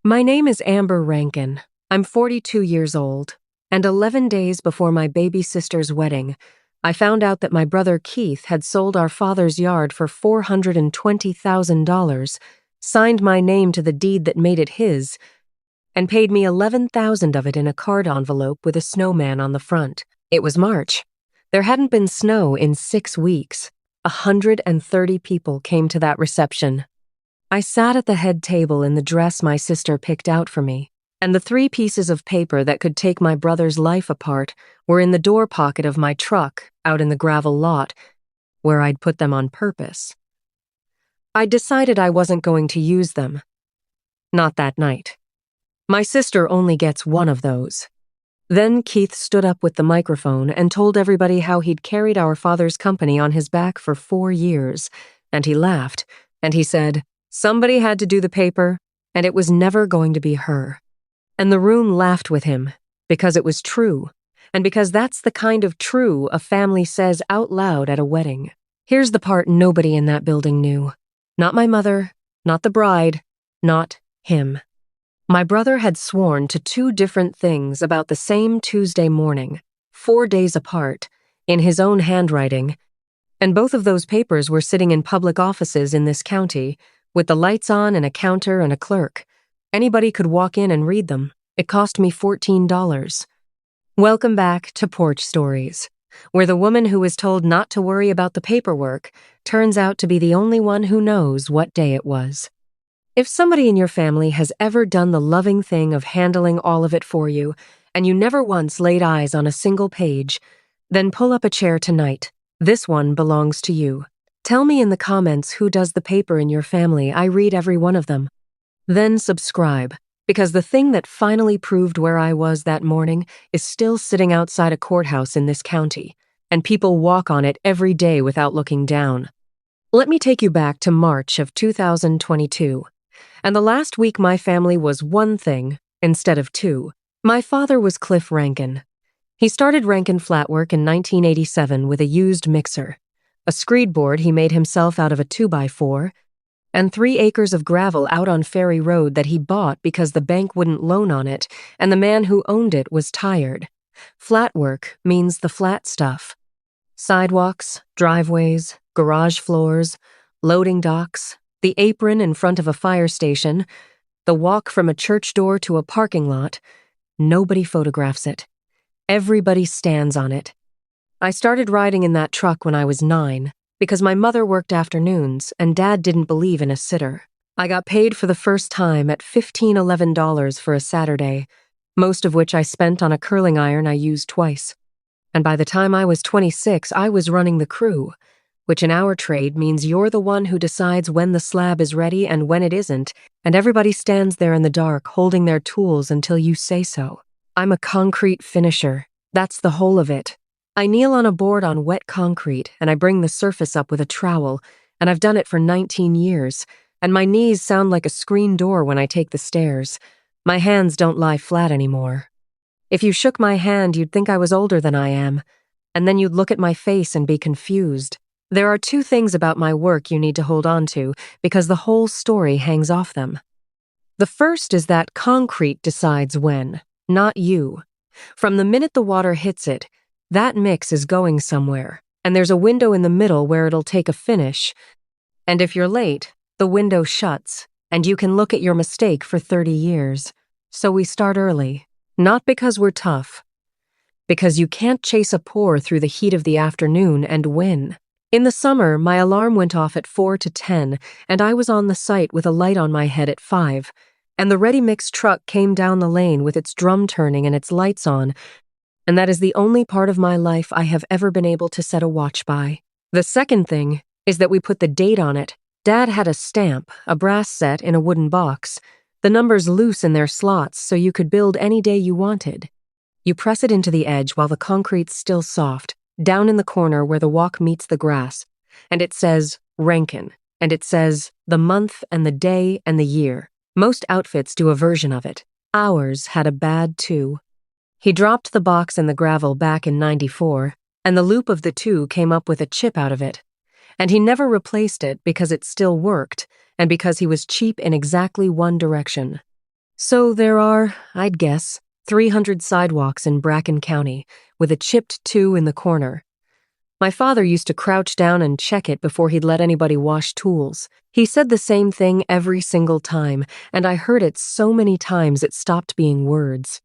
My name is Amber Rankin. I'm 42 years old, and 11 days before my baby sister's wedding, I found out that my brother Keith had sold our father's yard for $420,000, signed my name to the deed that made it his, and paid me $11,000 of it in a card envelope with a snowman on the front. It was March. There hadn't been snow in 6 weeks. 130 people came to that reception. I sat at the head table in the dress my sister picked out for me, and the 3 pieces of paper that could take my brother's life apart were in the door pocket of my truck out in the gravel lot, where I'd put them on purpose. I decided I wasn't going to use them. Not that night. My sister only gets one of those. Then Keith stood up with the microphone and told everybody how he'd carried our father's company on his back for 4 years, and he laughed, and he said, somebody had to do the paper, and it was never going to be her. And the room laughed with him, because it was true, and because that's the kind of true a family says out loud at a wedding. Here's the part nobody in that building knew. Not my mother, not the bride, not him. My brother had sworn to 2 different things about the same Tuesday morning, 4 days apart, in his own handwriting, and both of those papers were sitting in public offices in this county, with the lights on and a counter and a clerk. Anybody could walk in and read them. It cost me $14. Welcome back to Porch Stories, where the woman who was told not to worry about the paperwork turns out to be the only one who knows what day it was. If somebody in your family has ever done the loving thing of handling all of it for you, and you never once laid eyes on a single page, then pull up a chair tonight. This one belongs to you. Tell me in the comments who does the paper in your family. I read every one of them. Then subscribe, because the thing that finally proved where I was that morning is still sitting outside a courthouse in this county, and people walk on it every day without looking down. Let me take you back to March of 2022. And the last week my family was one thing instead of 2. My father was Cliff Rankin. He started Rankin Flatwork in 1987 with a used mixer, a screed board he made himself out of a 2x4, and 3 acres of gravel out on Ferry Road that he bought because the bank wouldn't loan on it, and the man who owned it was tired. Flat work means the flat stuff. Sidewalks, driveways, garage floors, loading docks, the apron in front of a fire station, the walk from a church door to a parking lot. Nobody photographs it. Everybody stands on it. I started riding in that truck when I was 9, because my mother worked afternoons and Dad didn't believe in a sitter. I got paid for the first time at $11 for a Saturday, most of which I spent on a curling iron I used twice. And by the time I was 26, I was running the crew, which in our trade means you're the one who decides when the slab is ready and when it isn't, and everybody stands there in the dark holding their tools until you say so. I'm a concrete finisher. That's the whole of it. I kneel on a board on wet concrete, and I bring the surface up with a trowel, and I've done it for 19 years, and my knees sound like a screen door when I take the stairs. My hands don't lie flat anymore. If you shook my hand, you'd think I was older than I am, and then you'd look at my face and be confused. There are 2 things about my work you need to hold on to, because the whole story hangs off them. The first is that concrete decides when, not you. From the minute the water hits it, that mix is going somewhere, and there's a window in the middle where it'll take a finish. And if you're late, the window shuts, and you can look at your mistake for 30 years. So we start early, not because we're tough, because you can't chase a pour through the heat of the afternoon and win. In the summer, my alarm went off at 4 to 10, and I was on the site with a light on my head at 5, and the ready-mix truck came down the lane with its drum turning and its lights on, and that is the only part of my life I have ever been able to set a watch by. The second thing is that we put the date on it. Dad had a stamp, a brass set in a wooden box, the numbers loose in their slots so you could build any day you wanted. You press it into the edge while the concrete's still soft, down in the corner where the walk meets the grass, and it says Rankin, and it says the month and the day and the year. Most outfits do a version of it. Ours had a bad 2. He dropped the box in the gravel back in '94, and the loop of the 2 came up with a chip out of it. And he never replaced it because it still worked, and because he was cheap in exactly one direction. So there are, I'd guess, 300 sidewalks in Bracken County, with a chipped 2 in the corner. My father used to crouch down and check it before he'd let anybody wash tools. He said the same thing every single time, and I heard it so many times it stopped being words.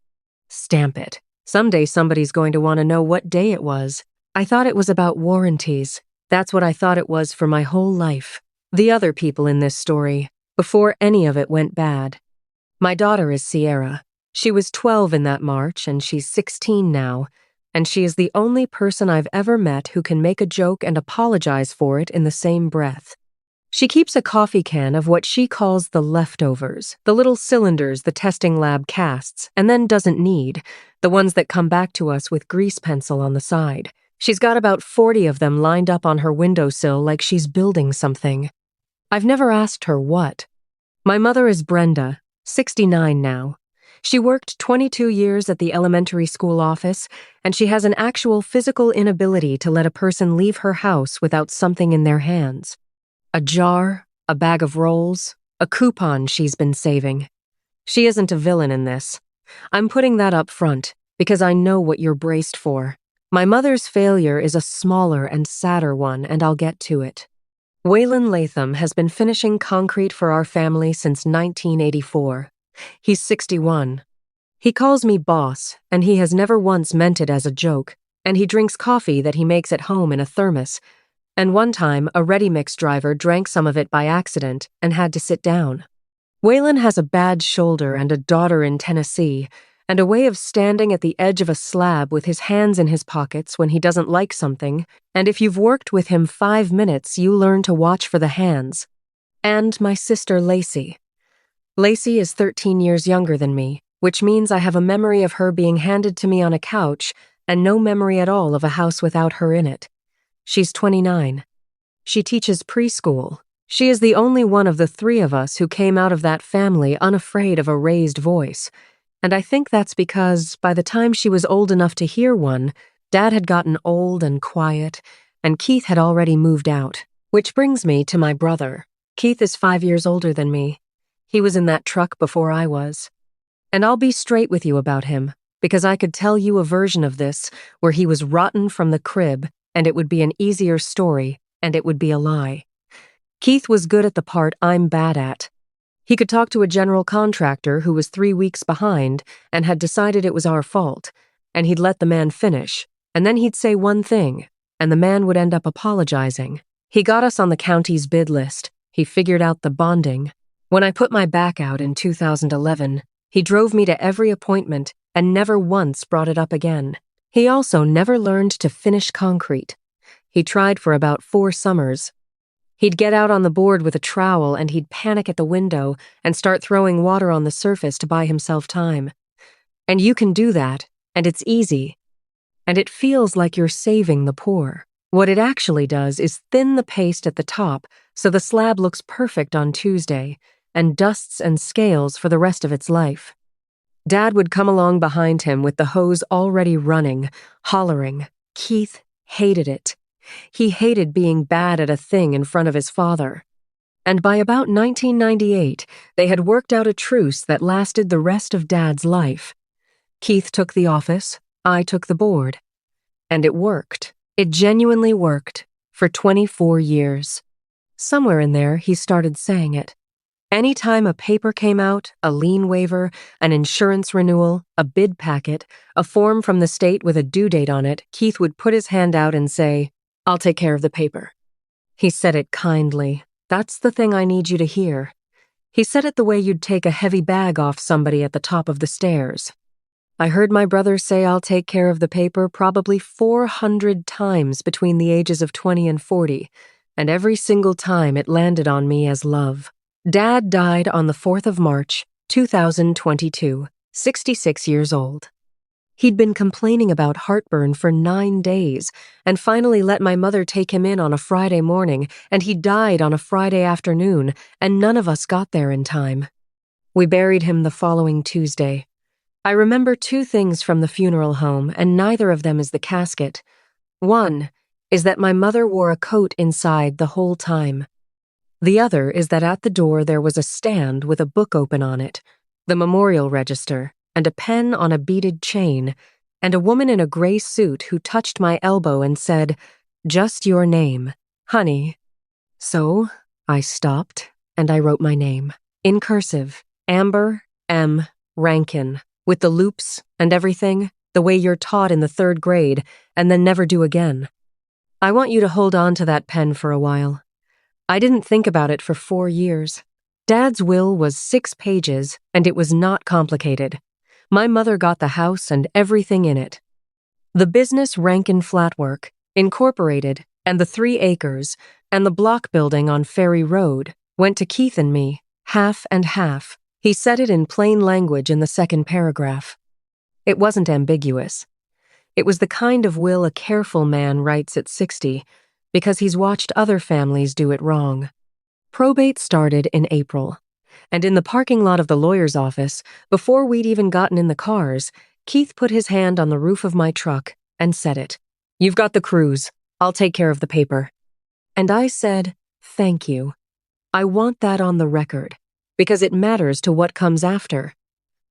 Stamp it. Someday somebody's going to want to know what day it was. I thought it was about warranties. That's what I thought it was for my whole life. The other people in this story, before any of it went bad. My daughter is Sierra. She was 12 in that March, and she's 16 now, and she is the only person I've ever met who can make a joke and apologize for it in the same breath. She keeps a coffee can of what she calls the leftovers, the little cylinders the testing lab casts, and then doesn't need, the ones that come back to us with grease pencil on the side. She's got about 40 of them lined up on her windowsill like she's building something. I've never asked her what. My mother is Brenda, 69 now. She worked 22 years at the elementary school office, and she has an actual physical inability to let a person leave her house without something in their hands. A jar, a bag of rolls, a coupon she's been saving. She isn't a villain in this. I'm putting that up front, because I know what you're braced for. My mother's failure is a smaller and sadder one, and I'll get to it. Waylon Latham has been finishing concrete for our family since 1984. He's 61. He calls me boss, and he has never once meant it as a joke, and he drinks coffee that he makes at home in a thermos. And one time, a ready-mix driver drank some of it by accident and had to sit down. Waylon has a bad shoulder and a daughter in Tennessee, and a way of standing at the edge of a slab with his hands in his pockets when he doesn't like something, and if you've worked with him 5 minutes, you learn to watch for the hands. And my sister Lacey. Lacey is 13 years younger than me, which means I have a memory of her being handed to me on a couch and no memory at all of a house without her in it. She's 29. She teaches preschool. She is the only one of the 3 of us who came out of that family unafraid of a raised voice. And I think that's because, by the time she was old enough to hear one, Dad had gotten old and quiet, and Keith had already moved out. Which brings me to my brother. Keith is 5 years older than me. He was in that truck before I was. And I'll be straight with you about him, because I could tell you a version of this where he was rotten from the crib, and it would be an easier story, and it would be a lie. Keith was good at the part I'm bad at. He could talk to a general contractor who was 3 weeks behind and had decided it was our fault, and he'd let the man finish, and then he'd say one thing, and the man would end up apologizing. He got us on the county's bid list. He figured out the bonding. When I put my back out in 2011, he drove me to every appointment and never once brought it up again. He also never learned to finish concrete. He tried for about 4 summers. He'd get out on the board with a trowel and he'd panic at the window and start throwing water on the surface to buy himself time. And you can do that, and it's easy. And it feels like you're saving the poor. What it actually does is thin the paste at the top so the slab looks perfect on Tuesday and dusts and scales for the rest of its life. Dad would come along behind him with the hose already running, hollering. Keith hated it. He hated being bad at a thing in front of his father. And by about 1998, they had worked out a truce that lasted the rest of Dad's life. Keith took the office, I took the board. And it worked. It genuinely worked, for 24 years. Somewhere in there, he started saying it. Anytime a paper came out, a lien waiver, an insurance renewal, a bid packet, a form from the state with a due date on it, Keith would put his hand out and say, "I'll take care of the paper." He said it kindly. That's the thing I need you to hear. He said it the way you'd take a heavy bag off somebody at the top of the stairs. I heard my brother say "I'll take care of the paper" probably 400 times between the ages of 20 and 40, and every single time it landed on me as love. Dad died on the 4th of March, 2022, 66 years old. He'd been complaining about heartburn for 9 days and finally let my mother take him in on a Friday morning, and he died on a Friday afternoon, and none of us got there in time. We buried him the following Tuesday. I remember 2 things from the funeral home, and neither of them is the casket. One is that my mother wore a coat inside the whole time. The other is that at the door there was a stand with a book open on it, the memorial register, and a pen on a beaded chain, and a woman in a gray suit who touched my elbow and said, "Just your name, honey." So I stopped and I wrote my name, in cursive, Amber M. Rankin, with the loops and everything, the way you're taught in the 3rd grade, and then never do again. I want you to hold on to that pen for a while. I didn't think about it for 4 years. Dad's will was 6 pages, and it was not complicated. My mother got the house and everything in it. The business Rankin Flatwork, Incorporated, and the 3 acres, and the block building on Ferry Road went to Keith and me, half and half. He said it in plain language in the 2nd paragraph. It wasn't ambiguous. It was the kind of will a careful man writes at 60, because he's watched other families do it wrong. Probate started in April, and in the parking lot of the lawyer's office, before we'd even gotten in the cars, Keith put his hand on the roof of my truck and said it. "You've got the cruise. I'll take care of the paper." And I said, "Thank you. I want that on the record, because it matters to what comes after."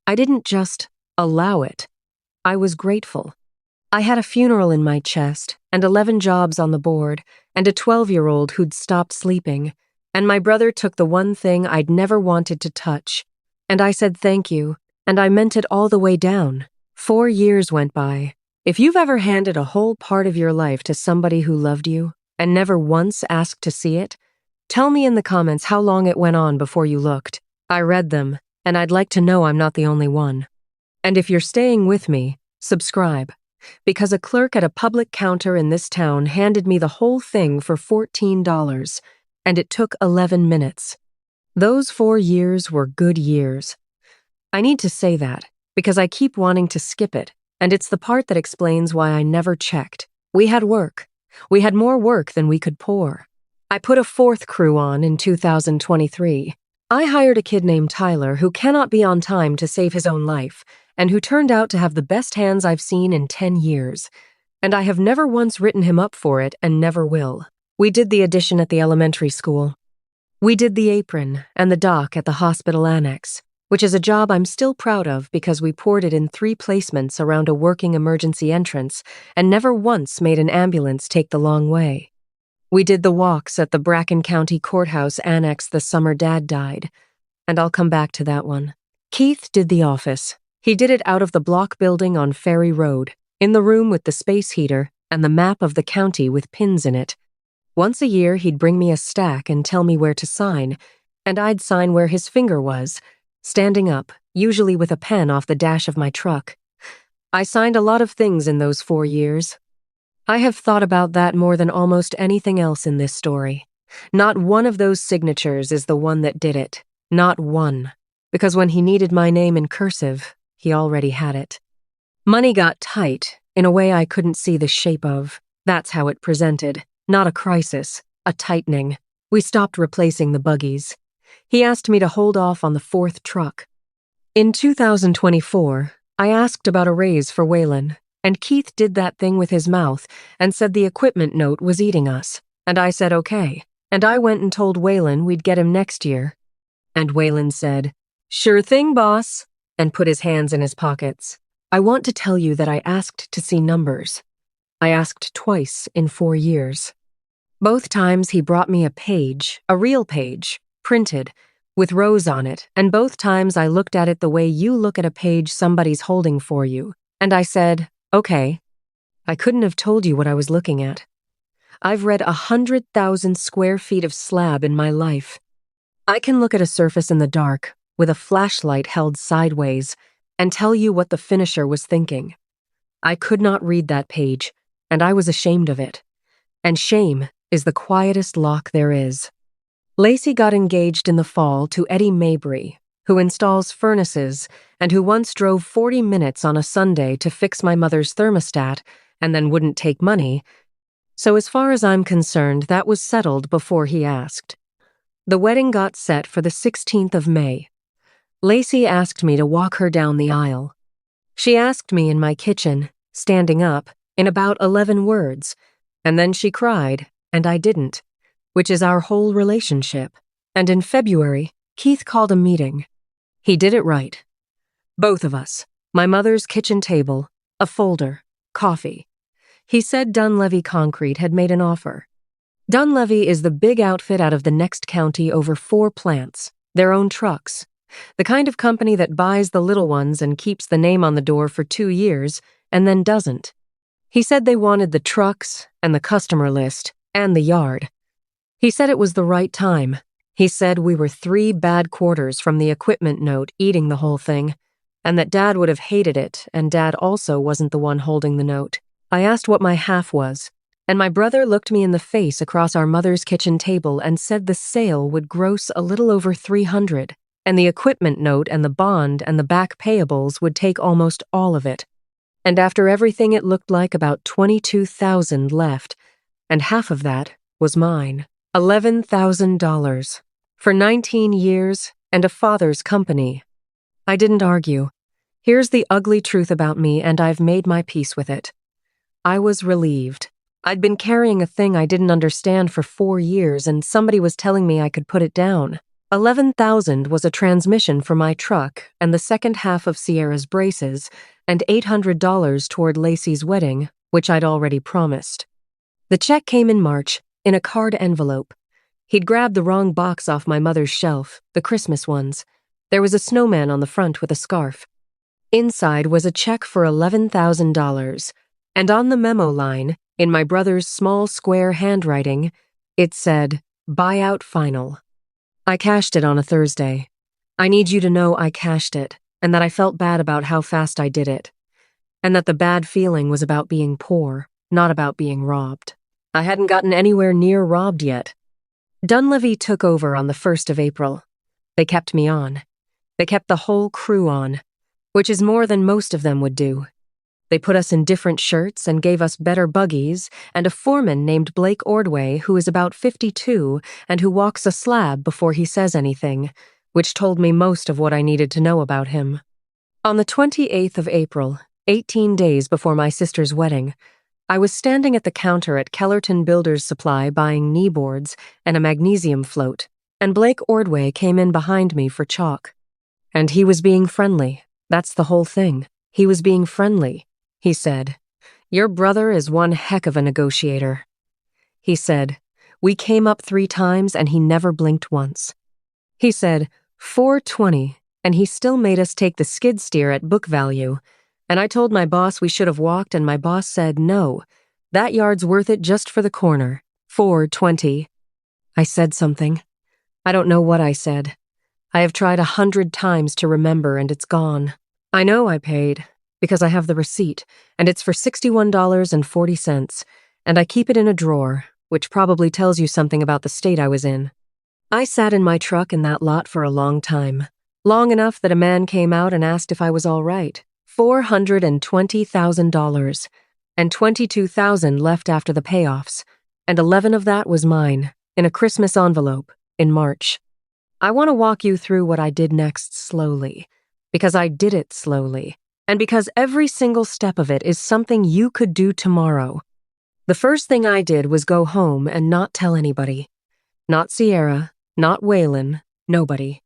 I didn't just allow it. I was grateful. I had a funeral in my chest, and 11 jobs on the board, and a 12-year-old who'd stopped sleeping, and my brother took the one thing I'd never wanted to touch. And I said thank you, and I meant it all the way down. 4 years went by. If you've ever handed a whole part of your life to somebody who loved you, and never once asked to see it, tell me in the comments how long it went on before you looked. I read them, and I'd like to know I'm not the only one. And if you're staying with me, subscribe, because a clerk at a public counter in this town handed me the whole thing for $14, and it took 11 minutes. Those 4 years were good years. I need to say that, because I keep wanting to skip it, and it's the part that explains why I never checked. We had work. We had more work than we could pour. I put a 4th crew on in 2023. I hired a kid named Tyler who cannot be on time to save his own life, and who turned out to have the best hands I've seen in 10 years. And I have never once written him up for it and never will. We did the addition at the elementary school. We did the apron and the dock at the hospital annex, which is a job I'm still proud of because we poured it in 3 placements around a working emergency entrance and never once made an ambulance take the long way. We did the walks at the Bracken County courthouse annex the summer Dad died, and I'll come back to that one. Keith did the office. He did it out of the block building on Ferry Road, in the room with the space heater and the map of the county with pins in it. Once a year, he'd bring me a stack and tell me where to sign, and I'd sign where his finger was, standing up, usually with a pen off the dash of my truck. I signed a lot of things in those 4 years. I have thought about that more than almost anything else in this story. Not one of those signatures is the one that did it. Not one. Because when he needed my name in cursive, he already had it. Money got tight, in a way I couldn't see the shape of. That's how it presented. Not a crisis, a tightening. We stopped replacing the buggies. He asked me to hold off on the 4th truck. In 2024, I asked about a raise for Waylon, and Keith did that thing with his mouth and said the equipment note was eating us. And I said okay, and I went and told Waylon we'd get him next year. And Waylon said, "Sure thing, boss," and put his hands in his pockets. I want to tell you that I asked to see numbers. I asked twice in 4 years. Both times he brought me a page, a real page, printed, with rows on it, and both times I looked at it the way you look at a page somebody's holding for you, and I said, okay. I couldn't have told you what I was looking at. I've read 100,000 square feet of slab in my life. I can look at a surface in the dark, with a flashlight held sideways, and tell you what the finisher was thinking. I could not read that page, and I was ashamed of it. And shame is the quietest lock there is. Lacey got engaged in the fall to Eddie Mabry, who installs furnaces and who once drove 40 minutes on a Sunday to fix my mother's thermostat and then wouldn't take money. So as far as I'm concerned, that was settled before he asked. The wedding got set for the 16th of May. Lacey asked me to walk her down the aisle. She asked me in my kitchen, standing up, in about 11 words, and then she cried, and I didn't, which is our whole relationship. And in February, Keith called a meeting. He did it right. Both of us. My mother's kitchen table, a folder, coffee. He said Dunleavy Concrete had made an offer. Dunleavy is the big outfit out of the next county over 4 plants, their own trucks. The kind of company that buys the little ones and keeps the name on the door for 2 years and then doesn't. He said they wanted the trucks and the customer list and the yard. He said it was the right time. He said we were 3 bad quarters from the equipment note eating the whole thing, and that Dad would have hated it, and Dad also wasn't the one holding the note. I asked what my half was, and my brother looked me in the face across our mother's kitchen table and said the sale would gross a little over $300, and the equipment note and the bond and the back payables would take almost all of it. And after everything, it looked like about $22,000 left, and half of that was mine. $11,000 for 19 years and a father's company. I didn't argue. Here's the ugly truth about me, and I've made my peace with it. I was relieved. I'd been carrying a thing I didn't understand for 4 years, and somebody was telling me I could put it down. $11,000 was a transmission for my truck and the second half of Sierra's braces, and $800 toward Lacey's wedding, which I'd already promised. The check came in March, in a card envelope. He'd grabbed the wrong box off my mother's shelf, the Christmas ones. There was a snowman on the front with a scarf. Inside was a check for $11,000, and on the memo line, in my brother's small square handwriting, it said, "Buyout final." I cashed it on a Thursday. I need you to know I cashed it, and that I felt bad about how fast I did it, and that the bad feeling was about being poor, not about being robbed. I hadn't gotten anywhere near robbed yet. Dunleavy took over on the 1st of April. They kept me on. They kept the whole crew on, which is more than most of them would do. They put us in different shirts and gave us better buggies, and a foreman named Blake Ordway, who is about 52 and who walks a slab before he says anything, which told me most of what I needed to know about him. On the 28th of April, 18 days before my sister's wedding, I was standing at the counter at Kellerton Builders Supply buying knee boards and a magnesium float, and Blake Ordway came in behind me for chalk. And he was being friendly. That's the whole thing. He was being friendly. He said, "Your brother is one heck of a negotiator." He said, "We came up 3 times and he never blinked once." He said, "420, and he still made us take the skid steer at book value. And I told my boss we should have walked, and my boss said, no, that yard's worth it just for the corner. 420. I said something. I don't know what I said. I have tried 100 times to remember, and it's gone. I know I paid, because I have the receipt, and it's for $61.40, and I keep it in a drawer, which probably tells you something about the state I was in. I sat in my truck in that lot for a long time, long enough that a man came out and asked if I was all right. $420,000, and $22,000 left after the payoffs, and 11 of that was mine, in a Christmas envelope, in March. I want to walk you through what I did next slowly, because I did it slowly, and because every single step of it is something you could do tomorrow. The first thing I did was go home and not tell anybody. Not Sierra, not Waylon, nobody.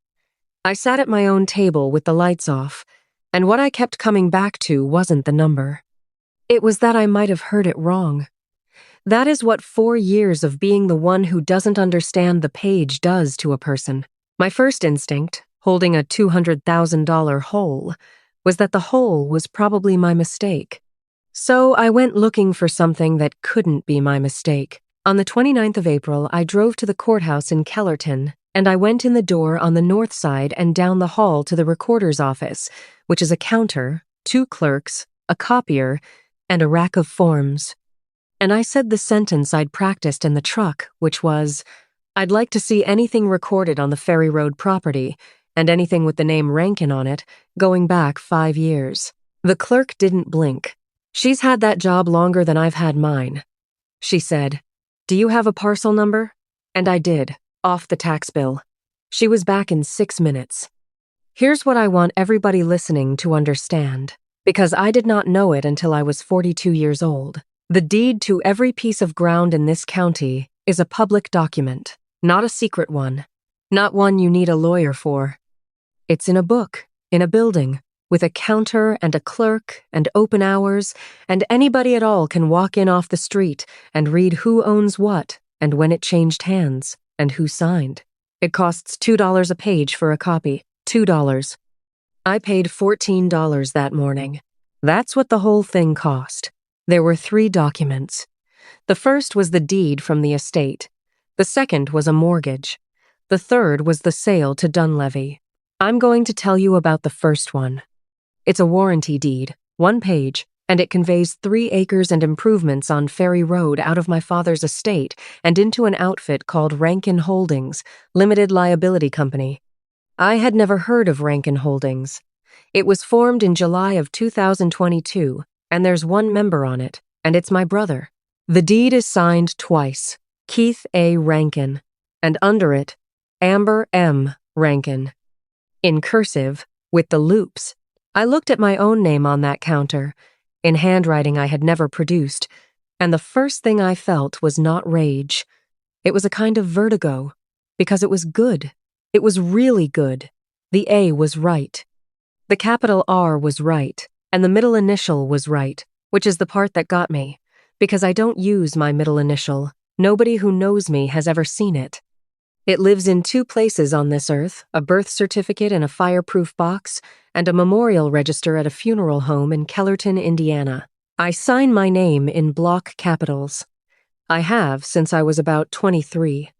I sat at my own table with the lights off, and what I kept coming back to wasn't the number. It was that I might have heard it wrong. That is what 4 years of being the one who doesn't understand the page does to a person. My first instinct, holding a $200,000 hole, was that the hole was probably my mistake. So I went looking for something that couldn't be my mistake. On the 29th of April, I drove to the courthouse in Kellerton, and I went in the door on the north side and down the hall to the recorder's office, which is a counter, 2 clerks, a copier, and a rack of forms. And I said the sentence I'd practiced in the truck, which was, I'd like to see anything recorded on the Ferry Road property, and anything with the name Rankin on it, going back 5 years. The clerk didn't blink. She's had that job longer than I've had mine. She said, "Do you have a parcel number?" And I did, off the tax bill. She was back in 6 minutes. Here's what I want everybody listening to understand, because I did not know it until I was 42 years old. The deed to every piece of ground in this county is a public document, not a secret one, not one you need a lawyer for. It's in a book, in a building, with a counter and a clerk and open hours, and anybody at all can walk in off the street and read who owns what and when it changed hands and who signed. It costs $2 a page for a copy. $2. I paid $14 that morning. That's what the whole thing cost. There were 3 documents. The first was the deed from the estate. The second was a mortgage. The third was the sale to Dunlevy. I'm going to tell you about the first one. It's a warranty deed, 1 page, and it conveys 3 acres and improvements on Ferry Road out of my father's estate and into an outfit called Rankin Holdings, Limited Liability Company. I had never heard of Rankin Holdings. It was formed in July of 2022, and there's 1 member on it, and it's my brother. The deed is signed twice, Keith A. Rankin, and under it, Amber M. Rankin. In cursive, with the loops. I looked at my own name on that counter, in handwriting I had never produced, and the first thing I felt was not rage. It was a kind of vertigo, because it was good. It was really good. The A was right. The capital R was right, and the middle initial was right, which is the part that got me, because I don't use my middle initial. Nobody who knows me has ever seen it. It lives in 2 places on this earth, a birth certificate in a fireproof box, and a memorial register at a funeral home in Kellerton, Indiana. I sign my name in block capitals. I have since I was about 23.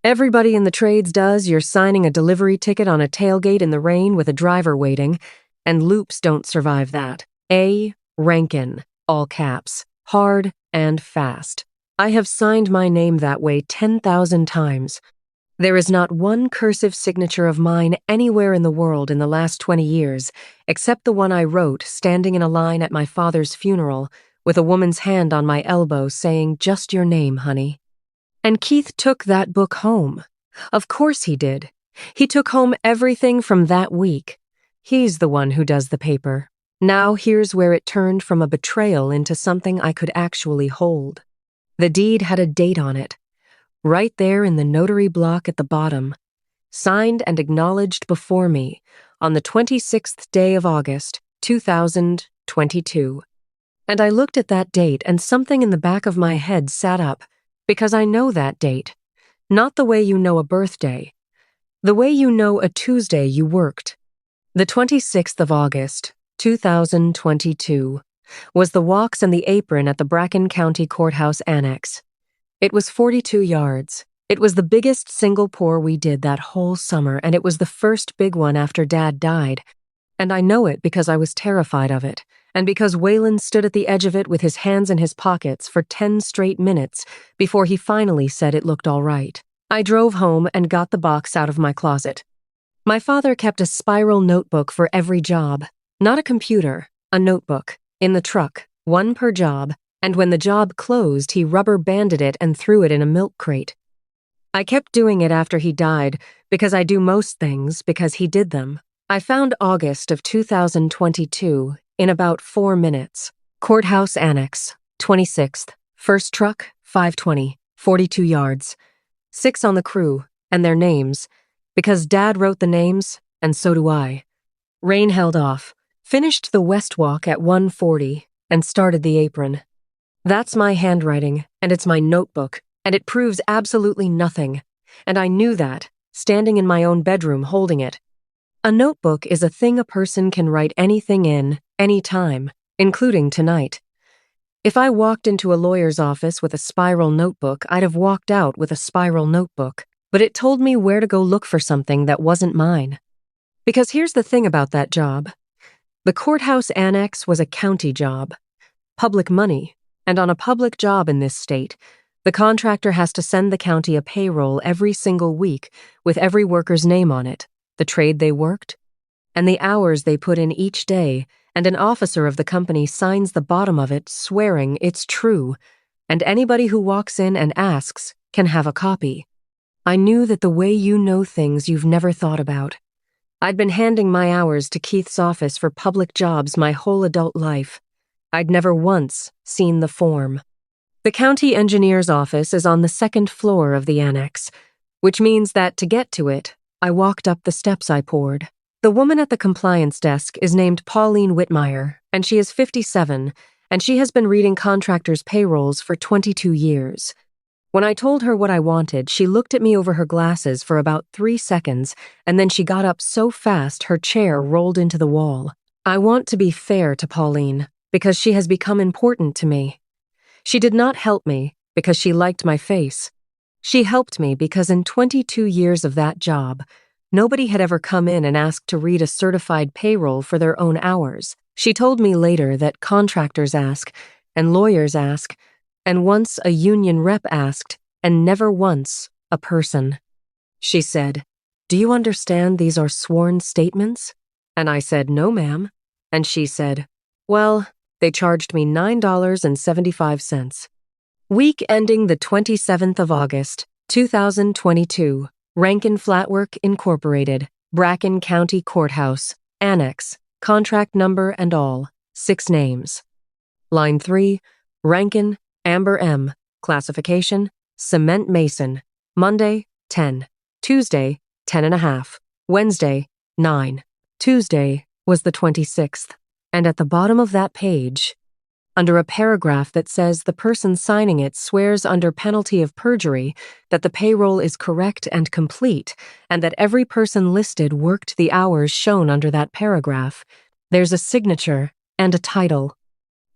Everybody in the trades does. You're signing a delivery ticket on a tailgate in the rain with a driver waiting, and loops don't survive that. A. Rankin, all caps, hard and fast. I have signed my name that way 10,000 times. There is not 1 cursive signature of mine anywhere in the world in the last 20 years, except the one I wrote standing in a line at my father's funeral, with a woman's hand on my elbow saying, "Just your name, honey." And Keith took that book home. Of course he did. He took home everything from that week. He's the one who does the paper. Now here's where it turned from a betrayal into something I could actually hold. The deed had a date on it. Right there in the notary block at the bottom, signed and acknowledged before me on the 26th day of August, 2022. And I looked at that date and something in the back of my head sat up, because I know that date. Not the way you know a birthday. The way you know a Tuesday you worked. The 26th of August, 2022, was the walks and the apron at the Bracken County Courthouse Annex. It was 42 yards. It was the biggest single pour we did that whole summer, and it was the first big one after Dad died. And I know it because I was terrified of it, and because Waylon stood at the edge of it with his hands in his pockets for 10 straight minutes before he finally said it looked all right. I drove home and got the box out of my closet. My father kept a spiral notebook for every job. Not a computer, a notebook, in the truck, 1 per job, and when the job closed, he rubber banded it and threw it in a milk crate. I kept doing it after he died, because I do most things because he did them. I found August of 2022 in about 4 minutes. Courthouse Annex, 26th, first truck, 520, 42 yards. 6 on the crew, and their names, because Dad wrote the names, and so do I. Rain held off, finished the west walk at 1:40, and started the apron. That's my handwriting, and it's my notebook, and it proves absolutely nothing. And I knew that, standing in my own bedroom holding it. A notebook is a thing a person can write anything in, any time, including tonight. If I walked into a lawyer's office with a spiral notebook, I'd have walked out with a spiral notebook, but it told me where to go look for something that wasn't mine. Because here's the thing about that job. The courthouse annex was a county job. Public money. And on a public job in this state, the contractor has to send the county a payroll every single week with every worker's name on it, the trade they worked, and the hours they put in each day, and an officer of the company signs the bottom of it swearing it's true, and anybody who walks in and asks can have a copy. I knew that the way you know things you've never thought about. I'd been handing my hours to Keith's office for public jobs my whole adult life. I'd never once seen the form. The county engineer's office is on the 2nd floor of the annex, which means that to get to it, I walked up the steps I poured. The woman at the compliance desk is named Pauline Whitmire, and she is 57, and she has been reading contractors' payrolls for 22 years. When I told her what I wanted, she looked at me over her glasses for about 3 seconds, and then she got up so fast her chair rolled into the wall. I want to be fair to Pauline, because she has become important to me. She did not help me because she liked my face. She helped me because in 22 years of that job, nobody had ever come in and asked to read a certified payroll for their own hours. She told me later that contractors ask, and lawyers ask, and once a union rep asked, and never once a person. She said, "Do you understand these are sworn statements?" And I said, "No, ma'am." And she said, "Well, they charged me $9.75. Week ending the 27th of August, 2022, Rankin Flatwork Incorporated, Bracken County Courthouse, Annex, contract number and all, 6 names. Line 3, Rankin, Amber M, classification, cement mason, Monday, 10, Tuesday, 10.5, Wednesday, 9. Tuesday was the 26th, and at the bottom of that page, under a paragraph that says the person signing it swears under penalty of perjury that the payroll is correct and complete, and that every person listed worked the hours shown under that paragraph, there's a signature and a title.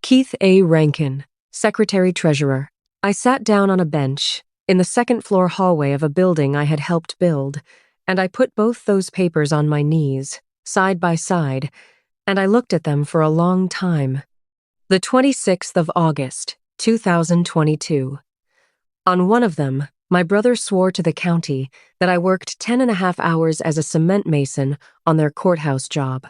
Keith A. Rankin, Secretary-Treasurer. I sat down on a bench in the second-floor hallway of a building I had helped build, and I put both those papers on my knees, side by side, and I looked at them for a long time. The 26th of August, 2022. On one of them, my brother swore to the county that I worked 10.5 hours as a cement mason on their courthouse job.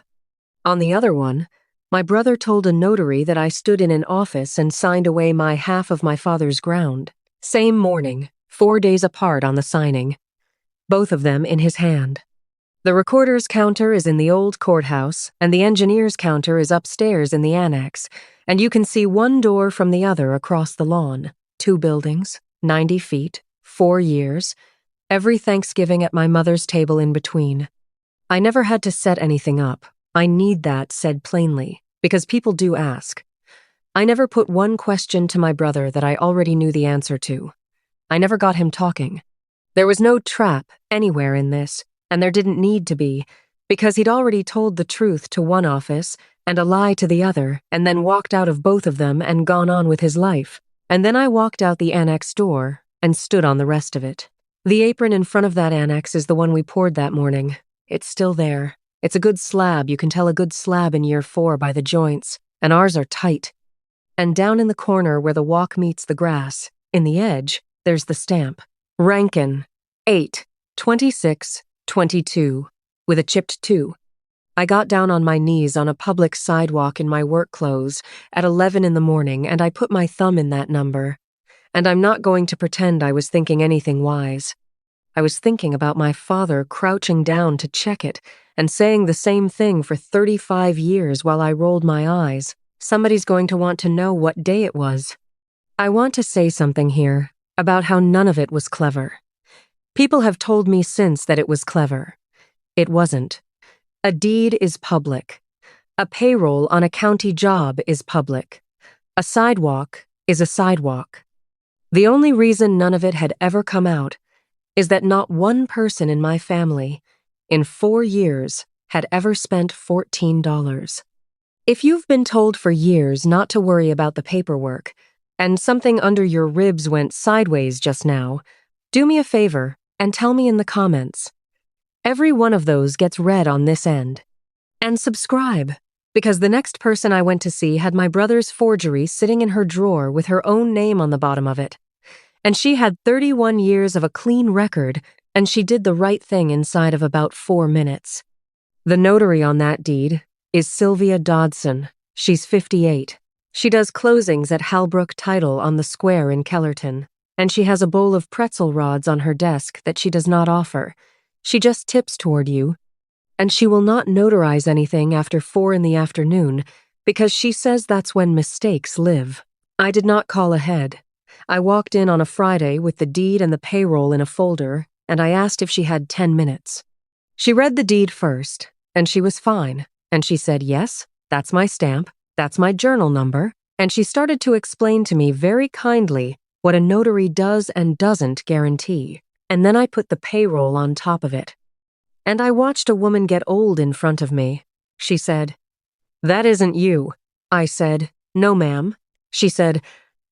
On the other one, my brother told a notary that I stood in an office and signed away my half of my father's ground. Same morning, 4 days apart on the signing. Both of them in his hand. The recorder's counter is in the old courthouse, and the engineer's counter is upstairs in the annex, and you can see one door from the other across the lawn. 2 buildings, 90 feet, 4 years, every Thanksgiving at my mother's table in between. I never had to set anything up. I need that said plainly, because people do ask. I never put one question to my brother that I already knew the answer to. I never got him talking. There was no trap anywhere in this, and there didn't need to be, because he'd already told the truth to one office and a lie to the other, and then walked out of both of them and gone on with his life. And then I walked out the annex door and stood on the rest of it. The apron in front of that annex is the one we poured that morning. It's still there. It's a good slab. You can tell a good slab in year 4 by the joints, and ours are tight. And down in the corner where the walk meets the grass, in the edge, there's the stamp. Rankin, 8/26/22, with a chipped 2. I got down on my knees on a public sidewalk in my work clothes at 11 in the morning, and I put my thumb in that number. And I'm not going to pretend I was thinking anything wise. I was thinking about my father crouching down to check it and saying the same thing for 35 years while I rolled my eyes. Somebody's going to want to know what day it was. I want to say something here about how none of it was clever. People have told me since that it was clever. It wasn't. A deed is public. A payroll on a county job is public. A sidewalk is a sidewalk. The only reason none of it had ever come out is that not one person in my family, in 4 years, had ever spent $14. If you've been told for years not to worry about the paperwork, and something under your ribs went sideways just now, do me a favor and tell me in the comments. Every one of those gets read on this end. And subscribe, because the next person I went to see had my brother's forgery sitting in her drawer with her own name on the bottom of it. And she had 31 years of a clean record, and she did the right thing inside of about 4 minutes. The notary on that deed is Sylvia Dodson. She's 58. She does closings at Halbrook Title on the square in Kellerton, and she has a bowl of pretzel rods on her desk that she does not offer. She just tips toward you, and she will not notarize anything after 4 in the afternoon because she says that's when mistakes live. I did not call ahead. I walked in on a Friday with the deed and the payroll in a folder, and I asked if she had 10 minutes. She read the deed first, and she was fine. And she said, yes, that's my stamp, that's my journal number. And she started to explain to me very kindly what a notary does and doesn't guarantee. And then I put the payroll on top of it. And I watched a woman get old in front of me. She said, that isn't you. I said, no, ma'am. She said,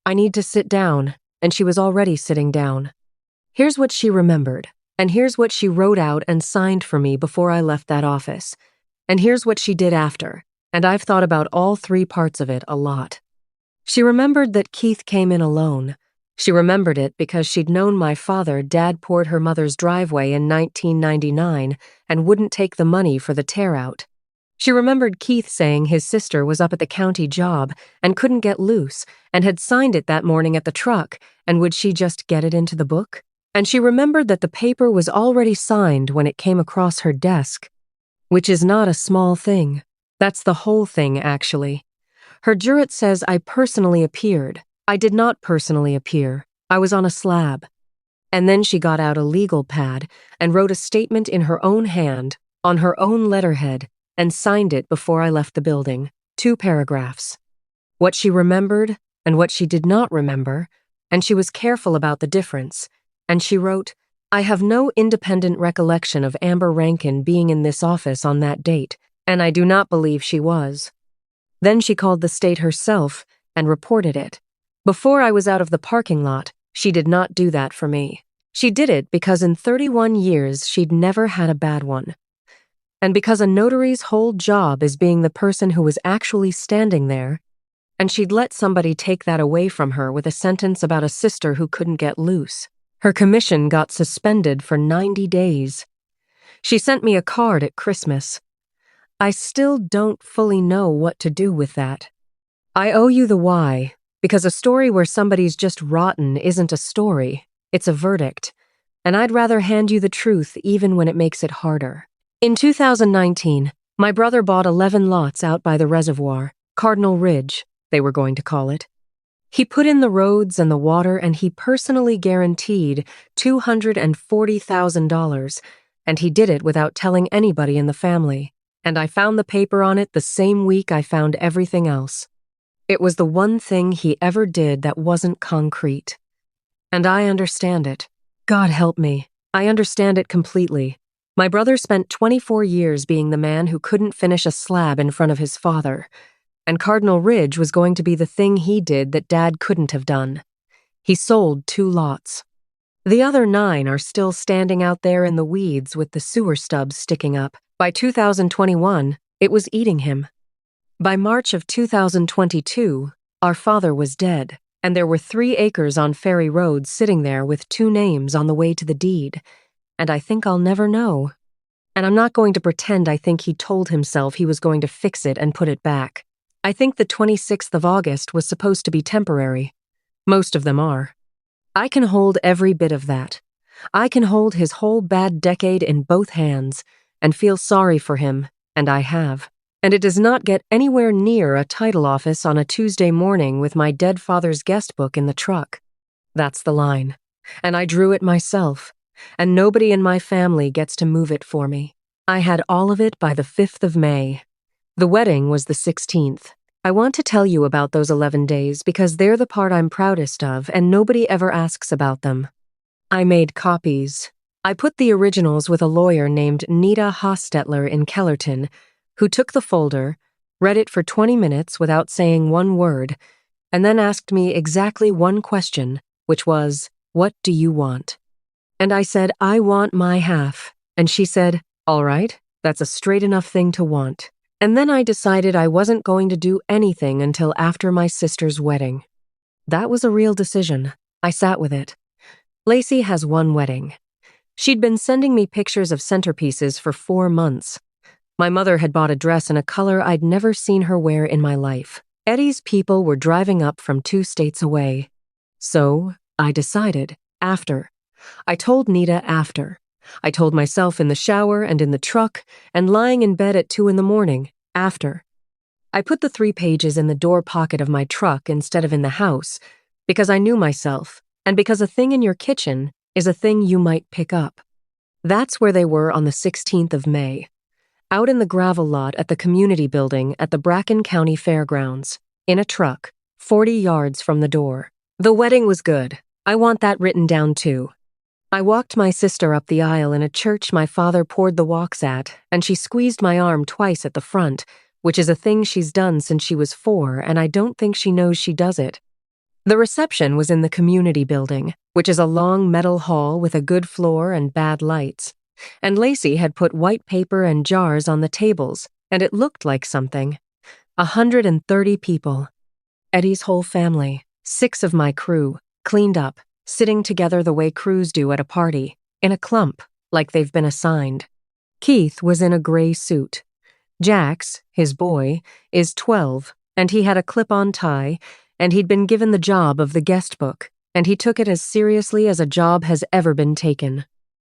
I need to sit down. And she was already sitting down. Here's what she remembered. And here's what she wrote out and signed for me before I left that office. And here's what she did after. And I've thought about all three parts of it a lot. She remembered that Keith came in alone. She remembered it because she'd known my father dad poured her mother's driveway in 1999 and wouldn't take the money for the tear-out. She remembered Keith saying his sister was up at the county job and couldn't get loose and had signed it that morning at the truck, and would she just get it into the book? And she remembered that the paper was already signed when it came across her desk. Which is not a small thing. That's the whole thing, actually. Her jurat says I personally appeared. I did not personally appear. I was on a slab. And then she got out a legal pad and wrote a statement in her own hand, on her own letterhead, and signed it before I left the building. 2 paragraphs. What she remembered and what she did not remember, and she was careful about the difference. And she wrote, I have no independent recollection of Amber Rankin being in this office on that date, and I do not believe she was. Then she called the state herself and reported it. Before I was out of the parking lot, she did not do that for me. She did it because in 31 years she'd never had a bad one. And because a notary's whole job is being the person who was actually standing there, and she'd let somebody take that away from her with a sentence about a sister who couldn't get loose. Her commission got suspended for 90 days. She sent me a card at Christmas. I still don't fully know what to do with that. I owe you the why, because a story where somebody's just rotten isn't a story, it's a verdict. And I'd rather hand you the truth even when it makes it harder. In 2019, my brother bought 11 lots out by the reservoir, Cardinal Ridge, they were going to call it. He put in the roads and the water, and he personally guaranteed $240,000, and he did it without telling anybody in the family. And I found the paper on it the same week I found everything else. It was the one thing he ever did that wasn't concrete. And I understand it. God help me. I understand it completely. My brother spent 24 years being the man who couldn't finish a slab in front of his father, and Cardinal Ridge was going to be the thing he did that Dad couldn't have done. He sold 2 lots. The other 9 are still standing out there in the weeds with the sewer stubs sticking up. By 2021, it was eating him. By March of 2022, our father was dead, and there were 3 acres on Ferry Road sitting there with 2 names on the way to the deed. And I think I'll never know. And I'm not going to pretend I think he told himself he was going to fix it and put it back. I think the 26th of August was supposed to be temporary. Most of them are. I can hold every bit of that. I can hold his whole bad decade in both hands and feel sorry for him, and I have. And it does not get anywhere near a title office on a Tuesday morning with my dead father's guest book in the truck. That's the line. And I drew it myself. And nobody in my family gets to move it for me. I had all of it by the 5th of May. The wedding was the 16th. I want to tell you about those 11 days because they're the part I'm proudest of and nobody ever asks about them. I made copies. I put the originals with a lawyer named Nita Hostetler in Kellerton, who took the folder, read it for 20 minutes without saying one word, and then asked me exactly one question, which was, "What do you want?" And I said, "I want my half." And she said, "All right, that's a straight enough thing to want." And then I decided I wasn't going to do anything until after my sister's wedding. That was a real decision. I sat with it. Lacey has one wedding. She'd been sending me pictures of centerpieces for 4 months. My mother had bought a dress in a color I'd never seen her wear in my life. Eddie's people were driving up from 2 states away. So I decided, after. I told Nita after. I told myself in the shower and in the truck and lying in bed at 2 a.m, after. I put the 3 pages in the door pocket of my truck instead of in the house because I knew myself and because a thing in your kitchen is a thing you might pick up. That's where they were on the 16th of May. Out in the gravel lot at the community building at the Bracken County Fairgrounds, in a truck, 40 yards from the door. The wedding was good. I want that written down too. I walked my sister up the aisle in a church my father poured the walks at, and she squeezed my arm twice at the front, which is a thing she's done since she was 4, and I don't think she knows she does it. The reception was in the community building, which is a long metal hall with a good floor and bad lights. And Lacey had put white paper and jars on the tables, and it looked like something. 130 people. Eddie's whole family, 6 of my crew, cleaned up, sitting together the way crews do at a party, in a clump, like they've been assigned. Keith was in a gray suit. Jax, his boy, is 12, and he had a clip-on tie, and he'd been given the job of the guest book, and he took it as seriously as a job has ever been taken.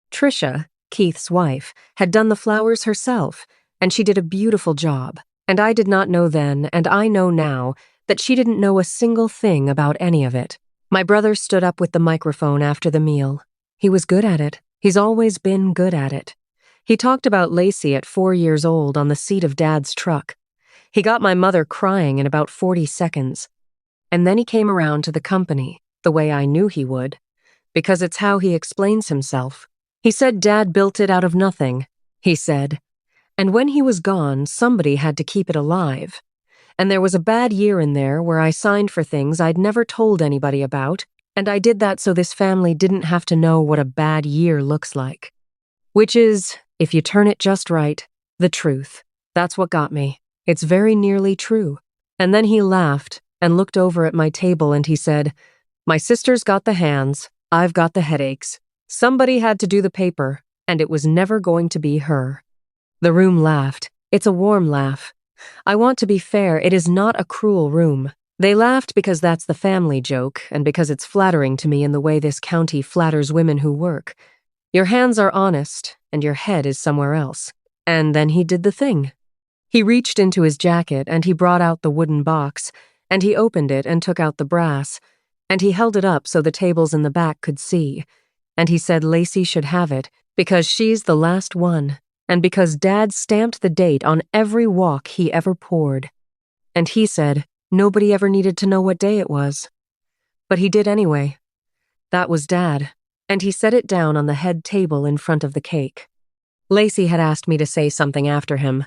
Trisha, Keith's wife, had done the flowers herself, and she did a beautiful job, and I did not know then, and I know now, that she didn't know a single thing about any of it. My brother stood up with the microphone after the meal. He was good at it. He's always been good at it. He talked about Lacey at 4 years old on the seat of Dad's truck. He got my mother crying in about 40 seconds. And then he came around to the company, the way I knew he would, because it's how he explains himself. He said Dad built it out of nothing, he said. And when he was gone, somebody had to keep it alive. And there was a bad year in there where I signed for things I'd never told anybody about, and I did that so this family didn't have to know what a bad year looks like. Which is, if you turn it just right, the truth. That's what got me. It's very nearly true. And then he laughed and looked over at my table and he said, "My sister's got the hands, I've got the headaches. Somebody had to do the paper, and it was never going to be her." The room laughed. It's a warm laugh. I want to be fair, it is not a cruel room. They laughed because that's the family joke, and because it's flattering to me in the way this county flatters women who work. Your hands are honest, and your head is somewhere else. And then he did the thing. He reached into his jacket, and he brought out the wooden box, and he opened it and took out the brass, and he held it up so the tables in the back could see, and he said Lacey should have it, because she's the last one, and because Dad stamped the date on every walk he ever poured. And he said nobody ever needed to know what day it was. But he did anyway. That was Dad, and he set it down on the head table in front of the cake. Lacey had asked me to say something after him.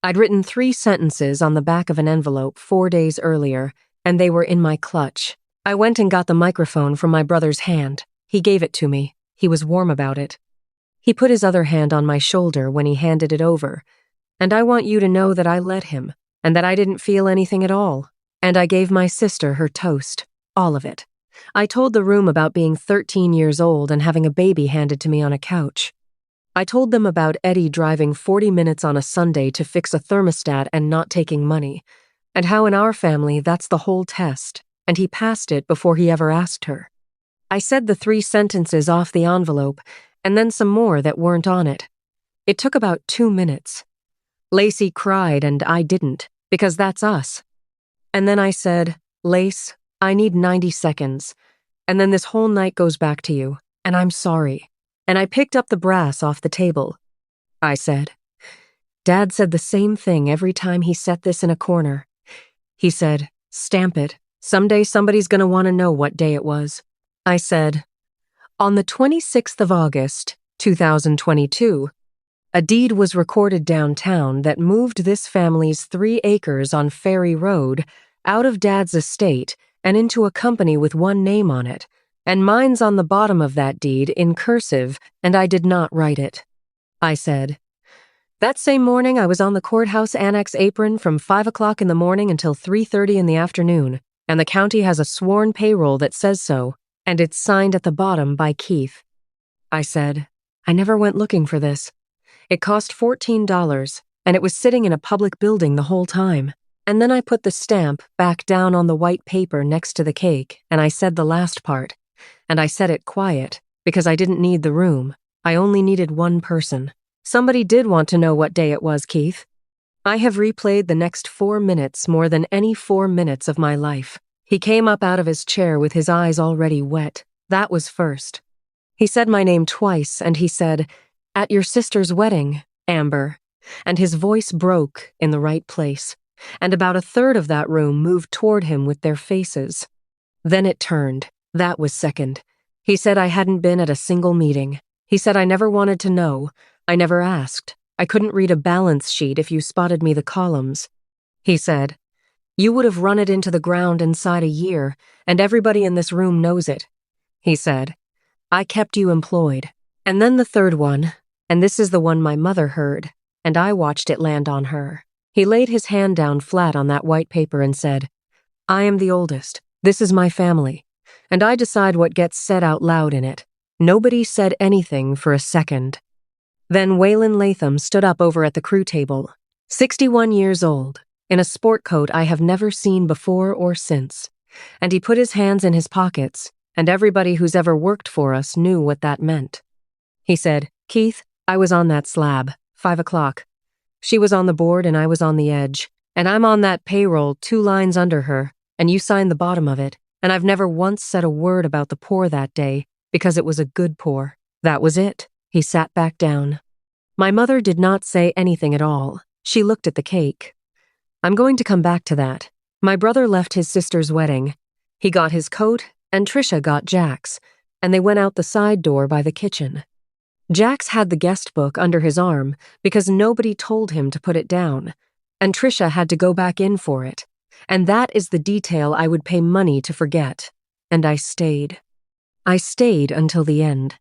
I'd written 3 sentences on the back of an envelope 4 days earlier, and they were in my clutch. I went and got the microphone from my brother's hand. He gave it to me. He was warm about it. He put his other hand on my shoulder when he handed it over. And I want you to know that I let him, and that I didn't feel anything at all. And I gave my sister her toast. All of it. I told the room about being 13 years old and having a baby handed to me on a couch. I told them about Eddie driving 40 minutes on a Sunday to fix a thermostat and not taking money, and how in our family that's the whole test, and he passed it before he ever asked her. I said the 3 sentences off the envelope, and then some more that weren't on it. It took about 2 minutes. Lacey cried and I didn't, because that's us. And then I said, "Lace, I need 90 seconds, and then this whole night goes back to you, and I'm sorry." And I picked up the brass off the table. I said, "Dad said the same thing every time he set this in a corner. He said, 'Stamp it. Someday somebody's gonna want to know what day it was.'" I said, "On the 26th of August, 2022, a deed was recorded downtown that moved this family's 3 acres on Ferry Road out of Dad's estate and into a company with one name on it, and mine's on the bottom of that deed in cursive, and I did not write it." I said, "That same morning I was on the courthouse annex apron from 5 o'clock in the morning until 3:30 in the afternoon, and the county has a sworn payroll that says so, and it's signed at the bottom by Keith." I said, "I never went looking for this. It cost $14, and it was sitting in a public building the whole time." And then I put the stamp back down on the white paper next to the cake, and I said the last part. And I said it quiet, because I didn't need the room. I only needed one person. Somebody did want to know what day it was, Keith. I have replayed the next 4 minutes more than any 4 minutes of my life. He came up out of his chair with his eyes already wet. That was first. He said my name twice, and he said, "At your sister's wedding, Amber." and his voice broke in the right place, and about a third of that room moved toward him with their faces. Then it turned. That was second. He said I hadn't been at a single meeting. He said I never wanted to know. I never asked. I couldn't read a balance sheet if you spotted me the columns. He said, "You would have run it into the ground inside a year, and everybody in this room knows it." He said, "I kept you employed." And then the third one, and this is the one my mother heard, and I watched it land on her. He laid his hand down flat on that white paper and said, "I am the oldest. This is my family, and I decide what gets said out loud in it." Nobody said anything for a second. Then Waylon Latham stood up over at the crew table, 61 years old, in a sport coat I have never seen before or since, and he put his hands in his pockets, and everybody who's ever worked for us knew what that meant. He said, "Keith, I was on that slab, 5 o'clock. She was on the board and I was on the edge, and I'm on that payroll 2 lines under her, and you signed the bottom of it, and I've never once said a word about the pour that day, because it was a good pour." That was it. He sat back down. My mother did not say anything at all. She looked at the cake. I'm going to come back to that. My brother left his sister's wedding. He got his coat, and Tricia got Jack's, and they went out the side door by the kitchen. Jack's had the guest book under his arm because nobody told him to put it down, and Tricia had to go back in for it. And that is the detail I would pay money to forget. And I stayed. I stayed until the end.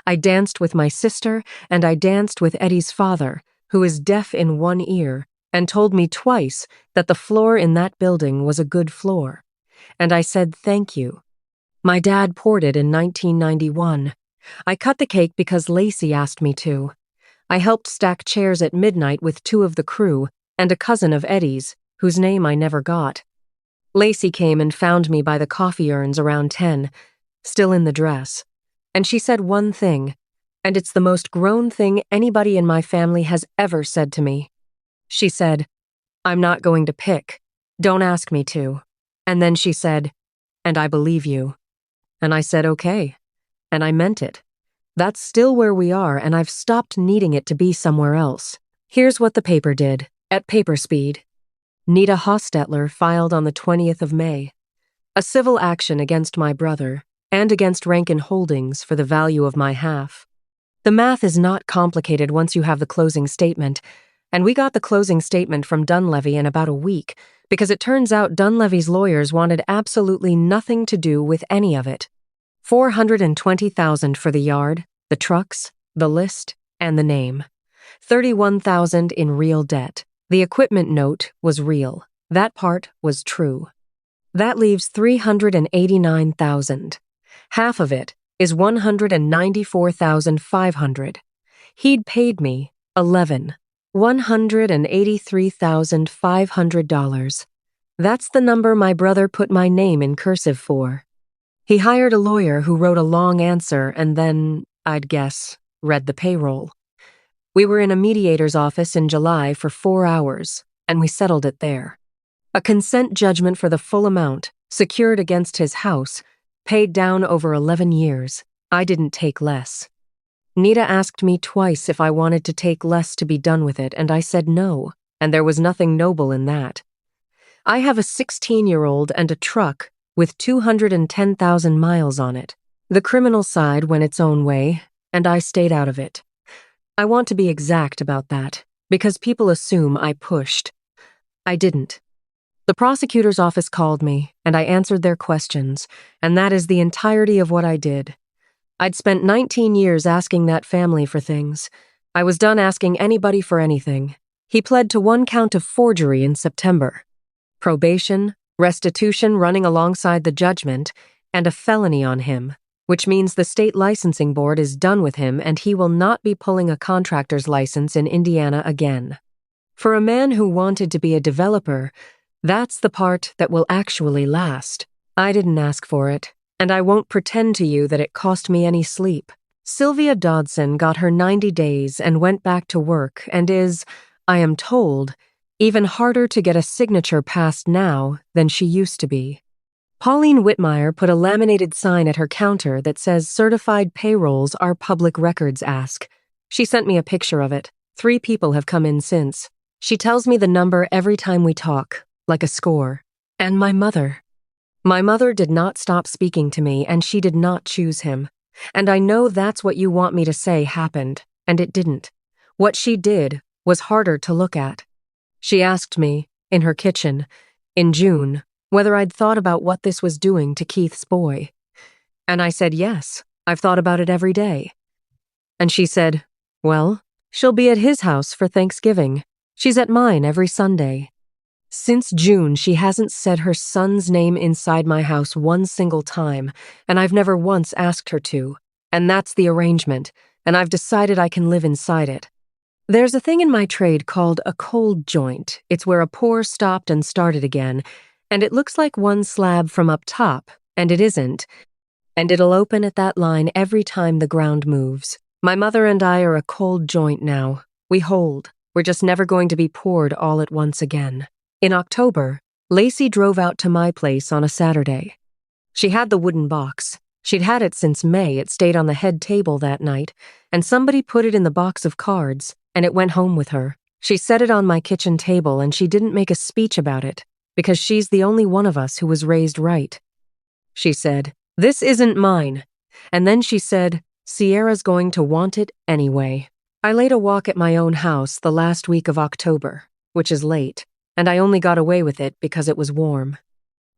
I danced with my sister, and I danced with Eddie's father, who is deaf in one ear, and told me twice that the floor in that building was a good floor. And I said thank you. My dad poured it in 1991. I cut the cake because Lacey asked me to. I helped stack chairs at midnight with 2 of the crew and a cousin of Eddie's, whose name I never got. Lacey came and found me by the coffee urns around 10, still in the dress. And she said one thing, and it's the most grown thing anybody in my family has ever said to me. She said, "I'm not going to pick. Don't ask me to." And then she said, "And I believe you." And I said, "Okay." And I meant it. That's still where we are, and I've stopped needing it to be somewhere else. Here's what the paper did, at paper speed. Nita Hostetler filed on the 20th of May. A civil action against my brother, and against Rankin Holdings for the value of my half. The math is not complicated once you have the closing statement, and we got the closing statement from Dunleavy in about a week, because it turns out Dunleavy's lawyers wanted absolutely nothing to do with any of it. $420,000 for the yard, the trucks, the list, and the name. $31,000 in real debt. The equipment note was real. That part was true. That leaves $389,000. Half of it is $194,500. He'd paid me $183,500. That's the number my brother put my name in cursive for. He hired a lawyer who wrote a long answer and then, I'd guess, read the payroll. We were in a mediator's office in July for 4 hours, and we settled it there. A consent judgment for the full amount, secured against his house, paid down over 11 years. I didn't take less. Nita asked me twice if I wanted to take less to be done with it, and I said no, and there was nothing noble in that. I have a 16-year-old and a truck with 210,000 miles on it. The criminal side went its own way, and I stayed out of it. I want to be exact about that, because people assume I pushed. I didn't. The prosecutor's office called me, and I answered their questions, and that is the entirety of what I did. I'd spent 19 years asking that family for things. I was done asking anybody for anything. He pled to 1 count of forgery in September. Probation, restitution running alongside the judgment, and a felony on him, which means the state licensing board is done with him and he will not be pulling a contractor's license in Indiana again. For a man who wanted to be a developer, that's the part that will actually last. I didn't ask for it, and I won't pretend to you that it cost me any sleep. Sylvia Dodson got her 90 days and went back to work and is, I am told, even harder to get a signature passed now than she used to be. Pauline Whitmire put a laminated sign at her counter that says certified payrolls are public records ask. She sent me a picture of it. 3 people have come in since. She tells me the number every time we talk, like a score. And my mother. My mother did not stop speaking to me, and she did not choose him. And I know that's what you want me to say happened, and it didn't. What she did was harder to look at. She asked me, in her kitchen, in June, whether I'd thought about what this was doing to Keith's boy. And I said yes, I've thought about it every day. And she said, well, she'll be at his house for Thanksgiving. She's at mine every Sunday. Since June, she hasn't said her son's name inside my house one single time, and I've never once asked her to. And that's the arrangement, and I've decided I can live inside it. There's a thing in my trade called a cold joint. It's where a pour stopped and started again, and it looks like one slab from up top, and it isn't. And it'll open at that line every time the ground moves. My mother and I are a cold joint now. We hold. We're just never going to be poured all at once again. In October, Lacey drove out to my place on a Saturday. She had the wooden box. She'd had it since May. It stayed on the head table that night, and somebody put it in the box of cards, and it went home with her. She set it on my kitchen table, and she didn't make a speech about it, because she's the only one of us who was raised right. She said, "This isn't mine." And then she said, "Sierra's going to want it anyway." I laid a walk at my own house the last week of October, which is late, and I only got away with it because it was warm.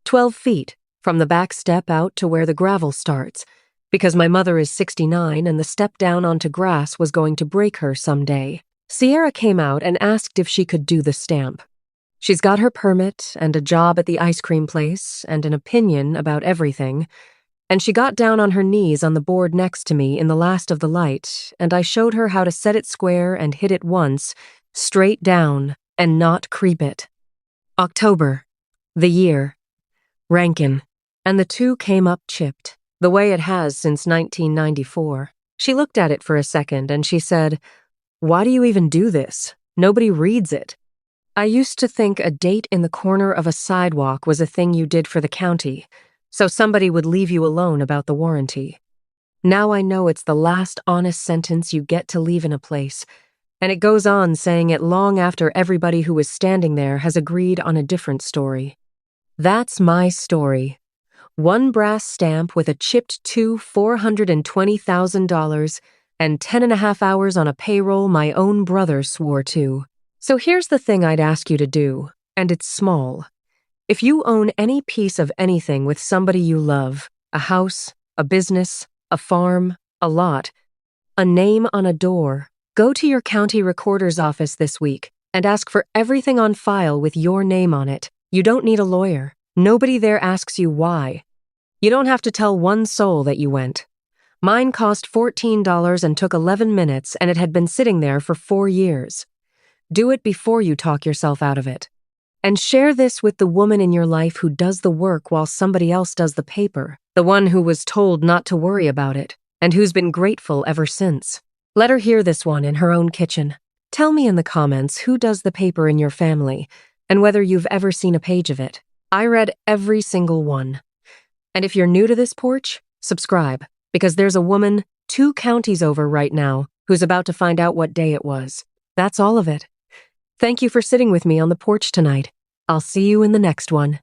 12 feet, from the back step out to where the gravel starts, because my mother is 69 and the step down onto grass was going to break her someday. Sierra came out and asked if she could do the stamp. She's got her permit and a job at the ice cream place and an opinion about everything, and she got down on her knees on the board next to me in the last of the light, and I showed her how to set it square and hit it once, straight down, and not creep it. October. The year. Rankin. And the 2 came up chipped, the way it has since 1994. She looked at it for a second and she said, "Why do you even do this? Nobody reads it." I used to think a date in the corner of a sidewalk was a thing you did for the county, so somebody would leave you alone about the warranty. Now I know it's the last honest sentence you get to leave in a place, and it goes on saying it long after everybody who was standing there has agreed on a different story. That's my story. One brass stamp with a chipped $420,000 and 10.5 hours on a payroll my own brother swore to. So here's the thing I'd ask you to do, and it's small. If you own any piece of anything with somebody you love, a house, a business, a farm, a lot, a name on a door, go to your county recorder's office this week and ask for everything on file with your name on it. You don't need a lawyer. Nobody there asks you why. You don't have to tell one soul that you went. Mine cost $14 and took 11 minutes, and it had been sitting there for 4 years. Do it before you talk yourself out of it. And share this with the woman in your life who does the work while somebody else does the paper, the one who was told not to worry about it, and who's been grateful ever since. Let her hear this one in her own kitchen. Tell me in the comments who does the paper in your family, and whether you've ever seen a page of it. I read every single one. And if you're new to this porch, subscribe, because there's a woman 2 counties over right now who's about to find out what day it was. That's all of it. Thank you for sitting with me on the porch tonight. I'll see you in the next one.